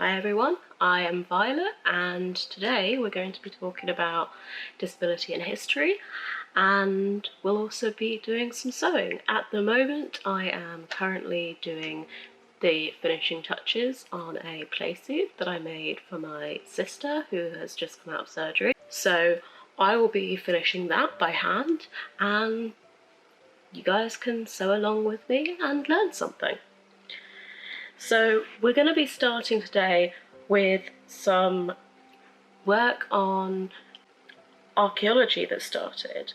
Hi everyone, I am Violet and today we're going to be talking about disability in history, and we'll also be doing some sewing. At the moment I am currently doing the finishing touches on a playsuit that I made for my sister who has just come out of surgery. So I will be finishing that by hand and you guys can sew along with me and learn something. So we're going to be starting today with some work on archaeology that started.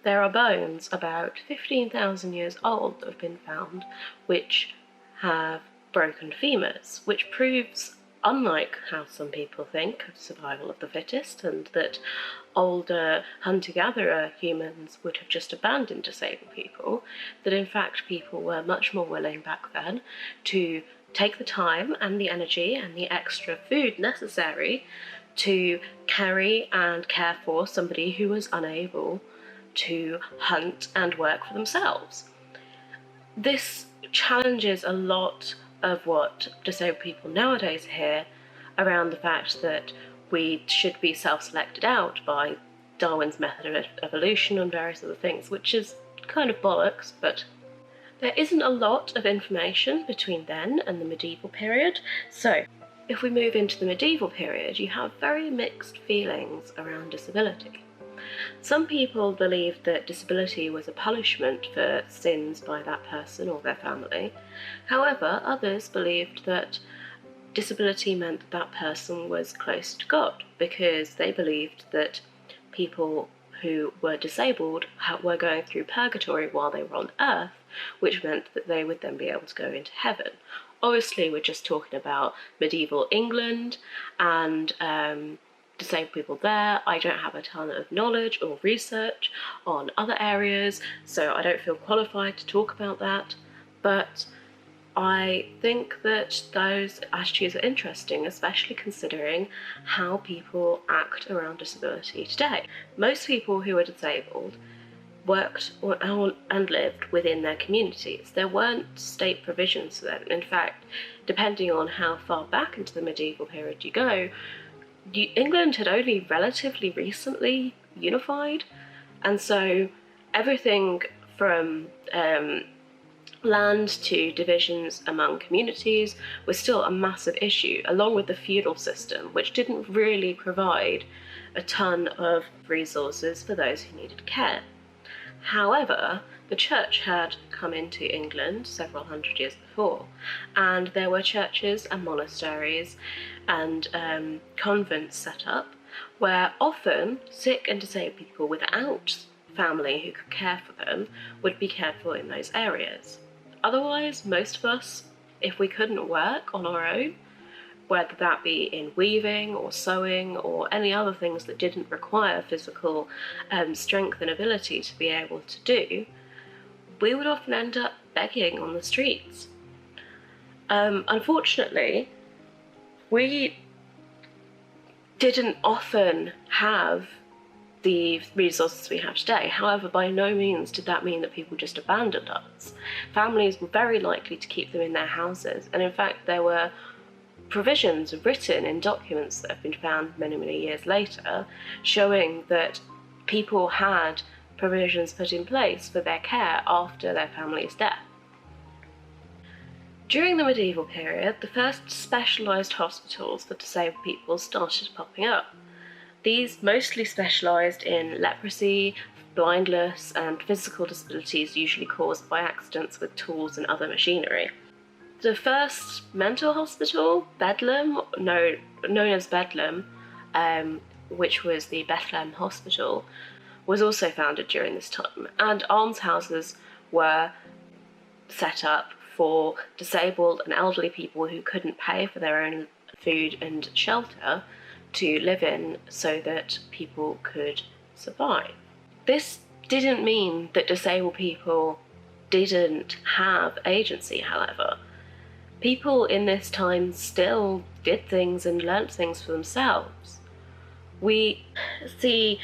There are bones about 15,000 years old that have been found which have broken femurs, which proves, unlike how some people think of survival of the fittest and that older hunter-gatherer humans would have just abandoned disabled people, that in fact people were much more willing back then to take the time and the energy and the extra food necessary to carry and care for somebody who was unable to hunt and work for themselves. This challenges a lot of what disabled people nowadays hear around the fact that we should be self-selected out by Darwin's method of evolution and various other things, which is kind of bollocks, but there isn't a lot of information between then and the medieval period. So if we move into the medieval period, you have very mixed feelings around disability. Some people believed that disability was a punishment for sins by that person or their family. However, others believed that disability meant that that person was close to God, because they believed that people who were disabled were going through purgatory while they were on earth, which meant that they would then be able to go into heaven. Obviously, we're just talking about medieval England and disabled people there. I don't have a ton of knowledge or research on other areas, so I don't feel qualified to talk about that, but I think that those attitudes are interesting, especially considering how people act around disability today. Most people who are disabled worked and lived within their communities. There weren't state provisions for them. In fact, depending on how far back into the medieval period you go, England had only relatively recently unified, and so everything from land to divisions among communities was still a massive issue, along with the feudal system, which didn't really provide a ton of resources for those who needed care. However, the church had come into England several hundred years before, and there were churches and monasteries and convents set up where often sick and disabled people without family who could care for them would be cared for in those areas. Otherwise, most of us, if we couldn't work on our own, whether that be in weaving or sewing or any other things that didn't require physical strength and ability to be able to do, we would often end up begging on the streets. Unfortunately, we didn't often have the resources we have today. However, by no means did that mean that people just abandoned us. Families were very likely to keep them in their houses, and in fact there were provisions written in documents that have been found many, many years later showing that people had provisions put in place for their care after their family's death. During the medieval period, the first specialised hospitals for disabled people started popping up. These mostly specialised in leprosy, blindness and physical disabilities usually caused by accidents with tools and other machinery. The first mental hospital, Bethlehem, known as Bethlehem, which was the Bethlehem Hospital, was also founded during this time, and almshouses were set up for disabled and elderly people who couldn't pay for their own food and shelter to live in so that people could survive. This didn't mean that disabled people didn't have agency, however. People in this time still did things and learnt things for themselves. We see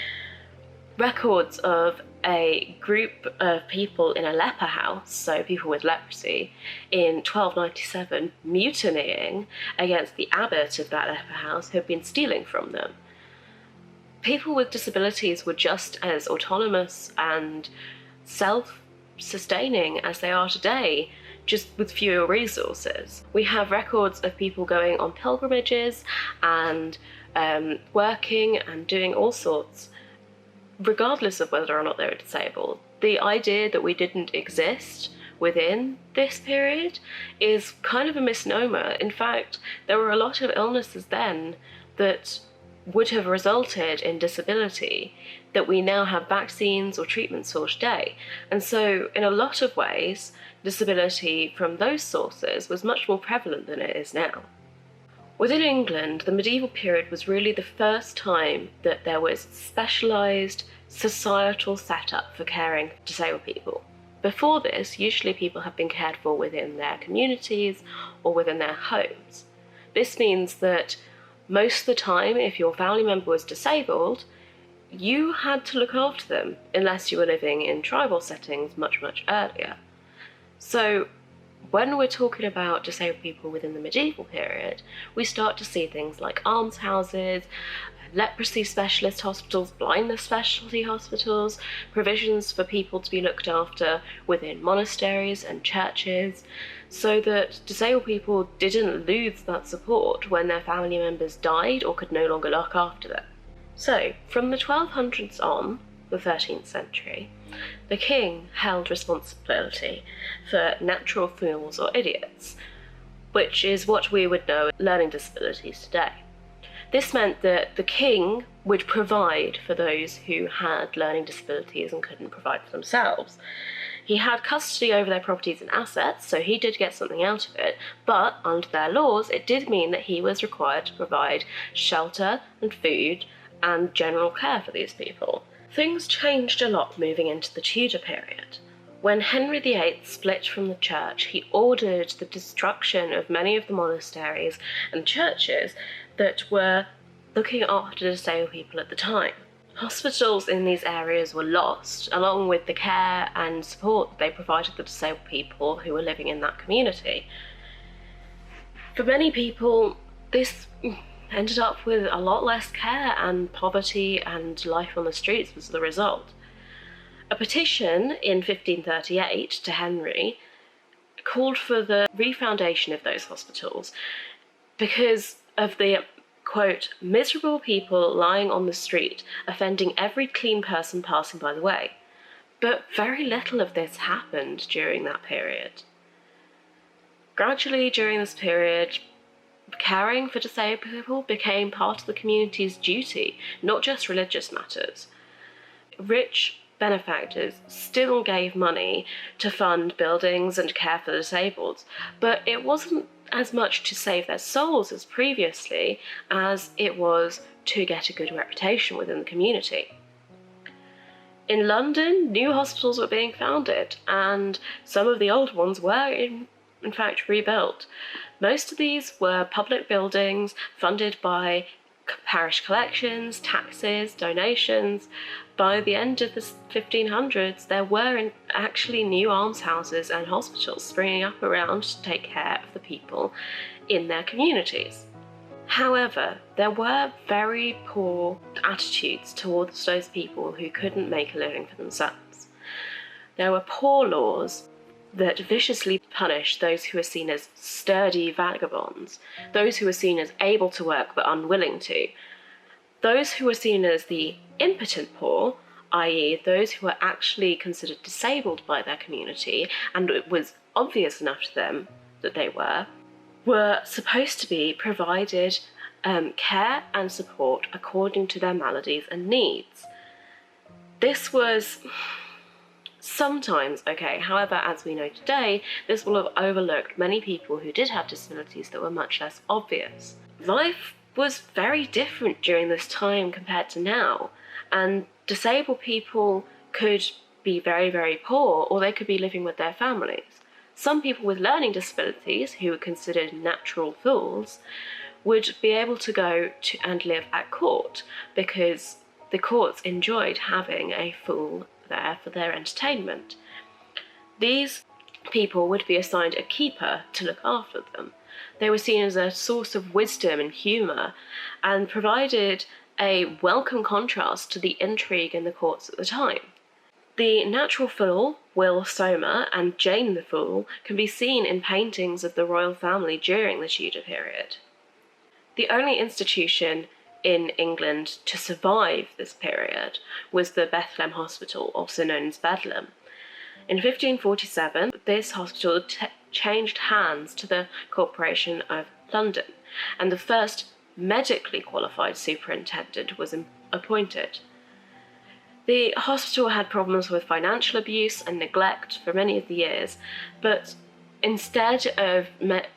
records of a group of people in a leper house, so people with leprosy, in 1297 mutinying against the abbot of that leper house who had been stealing from them. People with disabilities were just as autonomous and self-sustaining as they are today, just with fewer resources. We have records of people going on pilgrimages and working and doing all sorts, regardless of whether or not they were disabled. The idea that we didn't exist within this period is kind of a misnomer. In fact, there were a lot of illnesses then that would have resulted in disability that we now have vaccines or treatments for today. And so in a lot of ways, disability from those sources was much more prevalent than it is now. Within England, the medieval period was really the first time that there was specialised societal setup for caring for disabled people. Before this, usually people have been cared for within their communities or within their homes. This means that most of the time, if your family member was disabled, you had to look after them, unless you were living in tribal settings much, much earlier. So when we're talking about disabled people within the medieval period, we start to see things like almshouses, leprosy specialist hospitals, blindness specialty hospitals, provisions for people to be looked after within monasteries and churches, so that disabled people didn't lose that support when their family members died or could no longer look after them. So, from the 1200s on, the 13th century, the king held responsibility for natural fools or idiots, which is what we would know as learning disabilities today. This meant that the king would provide for those who had learning disabilities and couldn't provide for themselves. He had custody over their properties and assets, so he did get something out of it, but under their laws it did mean that he was required to provide shelter and food and general care for these people. Things changed a lot moving into the Tudor period. When Henry VIII split from the church, he ordered the destruction of many of the monasteries and churches that were looking after disabled people at the time. Hospitals in these areas were lost, along with the care and support that they provided the disabled people who were living in that community. For many people, this ended up with a lot less care, and poverty and life on the streets was the result. A petition in 1538 to Henry called for the refoundation of those hospitals because of the, quote, miserable people lying on the street, offending every clean person passing by the way. But very little of this happened during that period. Gradually, during this period, caring for disabled people became part of the community's duty, not just religious matters. Rich benefactors still gave money to fund buildings and care for the disabled, but it wasn't as much to save their souls as previously as it was to get a good reputation within the community. In London, new hospitals were being founded, and some of the old ones were in fact rebuilt. Most of these were public buildings funded by parish collections, taxes, donations. By the end of the 1500s, there were actually new almshouses and hospitals springing up around to take care of the people in their communities. However, there were very poor attitudes towards those people who couldn't make a living for themselves. There were poor laws that viciously punished those who were seen as sturdy vagabonds, those who were seen as able to work but unwilling to, those who were seen as the impotent poor, i.e. those who were actually considered disabled by their community, and it was obvious enough to them that they were supposed to be provided care and support according to their maladies and needs. This was sometimes okay. However, as we know today, this will have overlooked many people who did have disabilities that were much less obvious. Life was very different during this time compared to now, and disabled people could be very, very poor, or they could be living with their families. Some people with learning disabilities, who were considered natural fools, would be able to go and live at court, because the courts enjoyed having a fool there for their entertainment. These people would be assigned a keeper to look after them. They were seen as a source of wisdom and humour, and provided a welcome contrast to the intrigue in the courts at the time. The natural fool, Will Somer, and Jane the Fool can be seen in paintings of the royal family during the Tudor period. The only institution in England to survive this period was the Bethlehem Hospital, also known as Bedlam. In 1547, this hospital changed hands to the Corporation of London, and the first medically qualified superintendent was appointed. The hospital had problems with financial abuse and neglect for many of the years, but instead of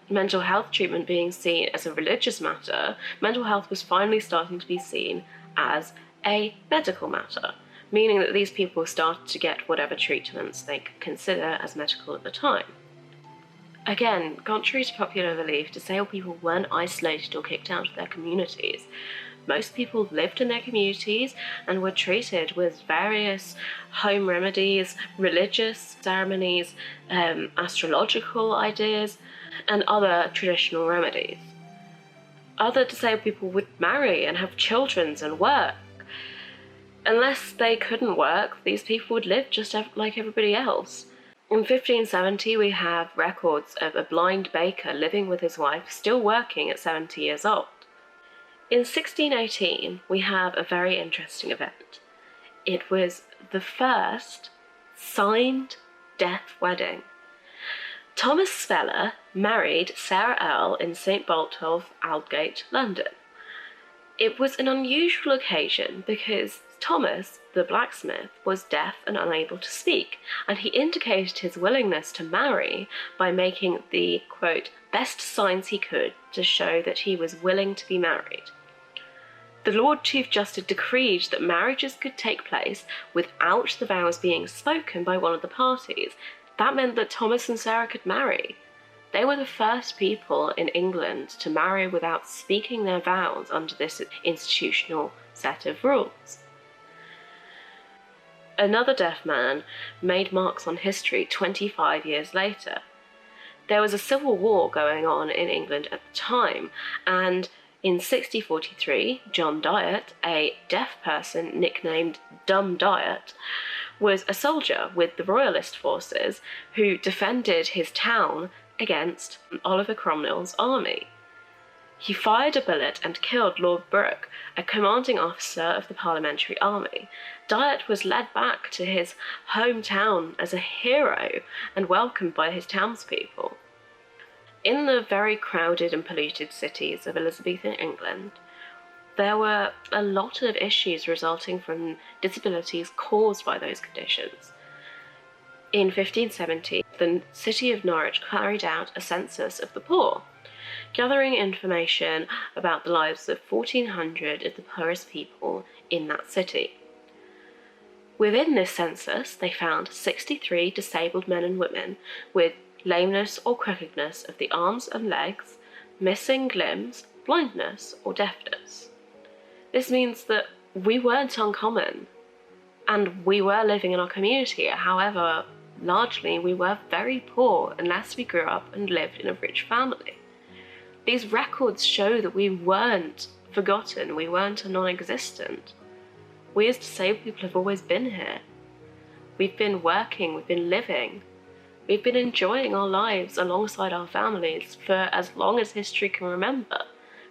mental health treatment being seen as a religious matter, mental health was finally starting to be seen as a medical matter, meaning that these people started to get whatever treatments they could consider as medical at the time. Again, contrary to popular belief, disabled people weren't isolated or kicked out of their communities. Most people lived in their communities and were treated with various home remedies, religious ceremonies, astrological ideas, and other traditional remedies. Other disabled people would marry and have children and work. Unless they couldn't work, these people would live just like everybody else. In 1570, we have records of a blind baker living with his wife, still working at 70 years old. In 1618, we have a very interesting event. It was the first signed death wedding. Thomas Speller married Sarah Earle in St. Botolph, Aldgate, London. It was an unusual occasion because Thomas, the blacksmith, was deaf and unable to speak, and he indicated his willingness to marry by making the, quote, best signs he could to show that he was willing to be married. The Lord Chief Justice decreed that marriages could take place without the vows being spoken by one of the parties. That meant that Thomas and Sarah could marry. They were the first people in England to marry without speaking their vows under this institutional set of rules. Another deaf man made marks on history 25 years later. There was a civil war going on in England at the time, and in 1643, John Diet, a deaf person nicknamed Dumb Diet, was a soldier with the Royalist forces who defended his town against Oliver Cromwell's army. He fired a bullet and killed Lord Brooke, a commanding officer of the Parliamentary Army. Diet was led back to his hometown as a hero and welcomed by his townspeople. In the very crowded and polluted cities of Elizabethan England, there were a lot of issues resulting from disabilities caused by those conditions. In 1570, the city of Norwich carried out a census of the poor, gathering information about the lives of 1,400 of the poorest people in that city. Within this census, they found 63 disabled men and women with lameness or crookedness of the arms and legs, missing limbs, blindness, or deafness. This means that we weren't uncommon, and we were living in our community. However, largely we were very poor unless we grew up and lived in a rich family. These records show that we weren't forgotten, we weren't non-existent. We as disabled people have always been here. We've been working, we've been living. We've been enjoying our lives alongside our families for as long as history can remember,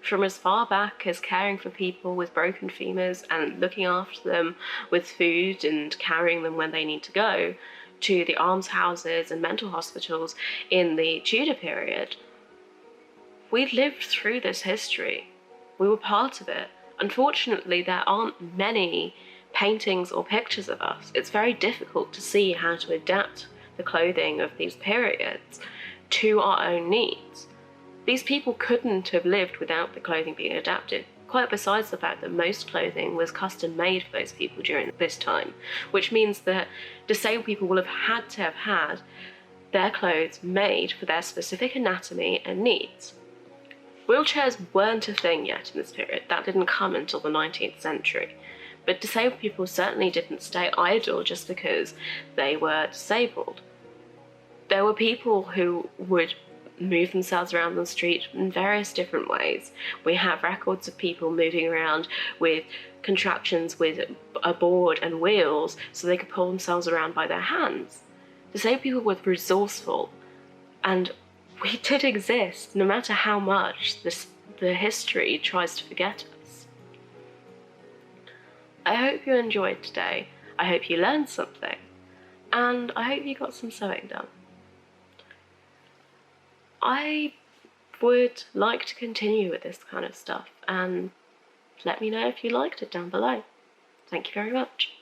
from as far back as caring for people with broken femurs and looking after them with food and carrying them when they need to go, to the almshouses and mental hospitals in the Tudor period. We lived through this history. We were part of it. Unfortunately, there aren't many paintings or pictures of us. It's very difficult to see how to adapt the clothing of these periods to our own needs. These people couldn't have lived without the clothing being adapted, quite besides the fact that most clothing was custom made for those people during this time, which means that disabled people will have had their clothes made for their specific anatomy and needs. Wheelchairs weren't a thing yet in this period. That didn't come until the 19th century. But disabled people certainly didn't stay idle just because they were disabled. There were people who would move themselves around the street in various different ways. We have records of people moving around with contraptions with a board and wheels so they could pull themselves around by their hands. Disabled people were resourceful, and we did exist, no matter how much the history tries to forget us. I hope you enjoyed today. I hope you learned something, and I hope you got some sewing done. I would like to continue with this kind of stuff, and let me know if you liked it down below. Thank you very much.